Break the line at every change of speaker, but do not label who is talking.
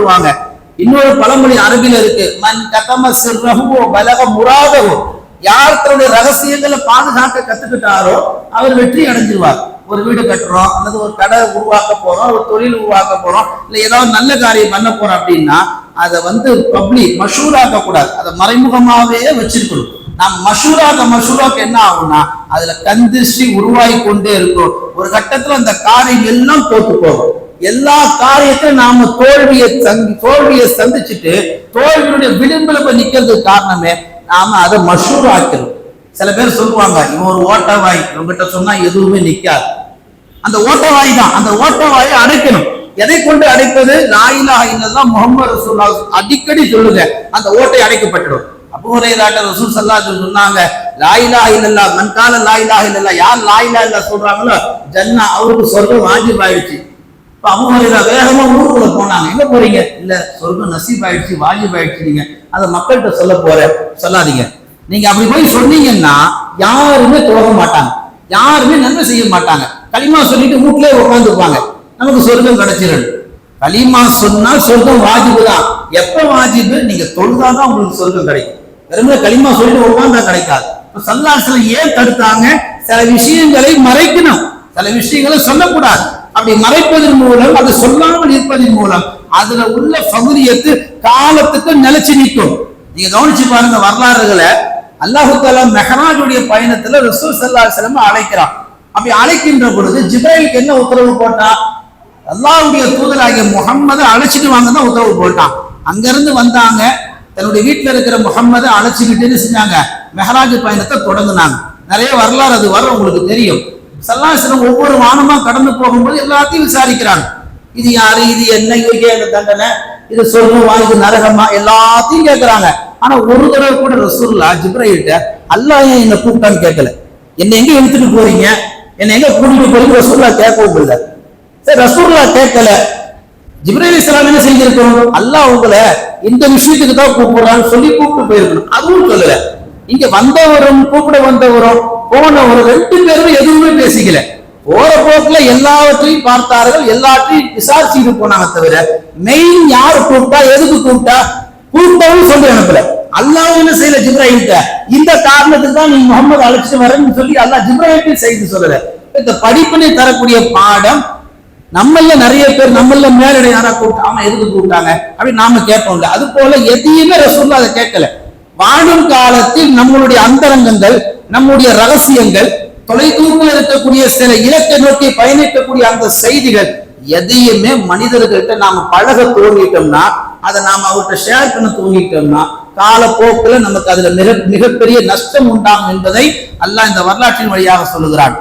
சொல்லுவாங்க. இன்னொரு பழமொழி அரபில இருக்கு, மன் கதம சிர்ரஹு பலக முராதஹு. யார் தன்னுடைய ரகசியங்களை பாதுகாக்க கத்துக்கிட்டாரோ அவர் வெற்றி அடைஞ்சிருவார். ஒரு வீடு கட்டுறோம், அல்லது ஒரு கடை உருவாக்க போறோம், ஒரு தொழில் உருவாக்க போறோம், இல்லை ஏதாவது நல்ல காரியம் பண்ண போறோம் அப்படின்னா அதை பப்ளிக் மஷூராக்க கூடாது, அதை மறைமுகமாவே வச்சிருக்கணும். நாம் மஷூராக்க என்ன ஆகும்னா அதுல கந்திஷ்டி உருவாகி கொண்டே இருக்கும். ஒரு கட்டத்துல அந்த காரியம் எல்லாம் தோத்து போகும். எல்லா காரியத்தையும் நாம தோல்வியை சந்திச்சுட்டு தோல்வியுடைய விளிம்புல போய் நிக்கிறதுக்கு காரணமே நாம அதை மஷூர் ஆக்கிறோம். சில பேர் சொல்லுவாங்க, இவன் ஒரு ஓட்டவாய், இவங்கிட்ட சொன்னா எதுவுமே நிக்காது. அந்த ஓட்டவாய் தான், அந்த ஓட்டவாயை அடைக்கணும். எதை கொண்டு அடைப்பது? லா இலாஹ இல்லல்லாஹ் முஹம்மது ரசூலுல்லாஹ் அடிக்கடி சொல்லுங்க, அந்த ஓட்டை அடைக்கப்பட்டுடும். அபூ ஹுரைரா ரசூல் ஸல்லல்லாஹு அலைஹி வஸல்லம் சொன்னாங்க, லா இலாஹ இல்லல்லாஹ் மன் கால லா இலாஹ இல்லல்லாஹ், யார் லா இலாஹ இல்லல்லாஹ் சொல்றாங்களோ ஜன்னா, அவருக்கு சொர்க்கம் வாஜிப் ஆயிடுச்சு. இப்ப அபூ ஹுரைரா வேகமா ஊருக்குள்ள போனாங்க. எங்க போறீங்க? இல்ல சொர்க்கம் நசீப் ஆயிடுச்சு, வாஜிப் ஆயிடுச்சு. நீங்க அதை மக்கள்கிட்ட சொல்ல சொல்லாதீங்க. நீங்க அப்படி போய் சொன்னீங்கன்னா யாருமே துவங்க மாட்டாங்க, யாருமே நன்மை செய்ய மாட்டாங்க. களிமா சொல்லிட்டு வீட்டிலே உட்காந்துருப்பாங்க, நமக்கு சொர்க்கம் கிடைச்சிடும். களிமா சொன்னா சொர்க்கம் வாஜிபு தான். எப்ப வாஜிபு? நீங்க தொழுதாதான் உங்களுக்கு சொர்க்கம் கிடைக்கும். வெறும் களிமா சொல்லிட்டு உட்காந்தா கிடைக்காது. சல்லாஹ் ஏன் தடுத்தாங்க? சில விஷயங்களை மறைக்கணும், சில விஷயங்களை சொல்லக்கூடாது. அப்படி மறைப்பதன் மூலம், அது சொல்லாமல் இருப்பதன் மூலம் அதுல உள்ள பகுதியத்து காலத்துக்கு நிலைச்சு நிற்கும். நீங்க கவனிச்சு பாருங்க வரலாறுகளை. அல்லாஹு தஆலா மெஹராஜுடைய பயணத்துல ரசூல் ஸல்லல்லாஹு அலைஹி வஸல்லம் அழைக்கிறான். அப்படி அழைக்கின்ற பொழுது ஜிப்ரீலுக்கு என்ன உத்தரவு போட்டான்? அல்லாஹ்வுடைய தூதராகிய முஹம்மதை அழைச்சிட்டு வாங்க தான் உத்தரவு போட்டான். அங்கிருந்து வந்தாங்க, தன்னுடைய வீட்டுல இருக்கிற முஹம்மதை அழைச்சிக்கிட்டு செஞ்சாங்க, மெஹராஜ் பயணத்தை தொடங்கினாங்க. நிறைய வரலாறு அது வர உங்களுக்கு தெரியும். ஸல்லல்லாஹு அலைஹி வஸல்லம் ஒவ்வொரு வானமா கடந்து போகும்போது எல்லாத்தையும் விசாரிக்கிறாங்க. இது யாரு, இது என்ன, இதுக்கு என்ன தண்டனை, இது சொர்க்கமா, இது நரகமா, எல்லாத்தையும் கேட்கிறாங்க. ஆனா ஒரு தடவை கூட ரசூலுல்லாஹ் ஜிப்ரீல்கிட்ட அல்லாஹ் ஏன் என்ன கூப்பிட்டான்னு கேட்கல. என்ன எங்க எடுத்துட்டு போறீங்க, என்ன எங்க கூட்டிட்டு போறீங்க ரசூலுல்லாஹ் கேட்கவும் இல்லை. சரி, ரசூலுல்லாஹ் கேட்கல, ஜிப்ரீல் அலைஹிஸ்ஸலாம் என்ன செஞ்சிருக்கணும்? அல்லாஹ் உங்களை இந்த விஷயத்துக்கு தான் கூப்பிடுறான்னு சொல்லி கூப்பிட்டு போயிருக்கணும். அதுவும் சொல்லல. இங்க வந்தவரும் கூப்பிட வந்தவரும் போனவரும் ரெண்டு பேரும் எதுவுமே பேசிக்கல. போற போக்குல எல்லாவற்றையும் பார்த்தார்கள், எல்லாத்தையும் விசாரிச்சுட்டு போனாங்க. தவிர மெயின் யாரு கூப்பிட்டா, எதுக்கு கூப்பிட்டா, கூப்பிட்டவும் சொல்லி அனுப்பல. அல்லாஹ் என்ன செய்யல ஜிப்ரீல்கிட்ட, இந்த காரணத்துக்கு தான் நீ முகமது அழைச்சிட்டு வரேன்னு சொல்லி அல்லாஹ் ஜிப்ரீலுக்கு செய்து சொல்லல. இந்த படிப்பினை தரக்கூடிய பாடம் நம்மள நிறைய பேர் நம்மள மேலடை யாரா கூப்பிட்டா, அவன் எதுக்கு கூப்பிட்டாங்க அப்படின்னு நாம கேட்போம்ல. அது போல எதையுமே ரசூலுல்லாஹ் அதை கேட்கல. வாழும் காலத்தில் நம்மளுடைய அந்தரங்கங்கள், நம்முடைய ரகசியங்கள், தொலைதூரத்தில் இருக்கக்கூடிய சில இலக்கை நோக்கி பயணிக்கக்கூடிய அந்த செய்திகள் எதையுமே மனிதர்கள்ட்ட நாம பழக தோங்கிட்டோம்னா, அதை நாம அவர்கிட்ட ஷேர் பண்ண தோங்கிட்டோம்னா காலப்போக்கில் நமக்கு அதுல மிகப்பெரிய நஷ்டம் உண்டாகும் என்பதை அல்லாஹ் இந்த வரலாற்றின் வழியாக சொல்லுகிறான்.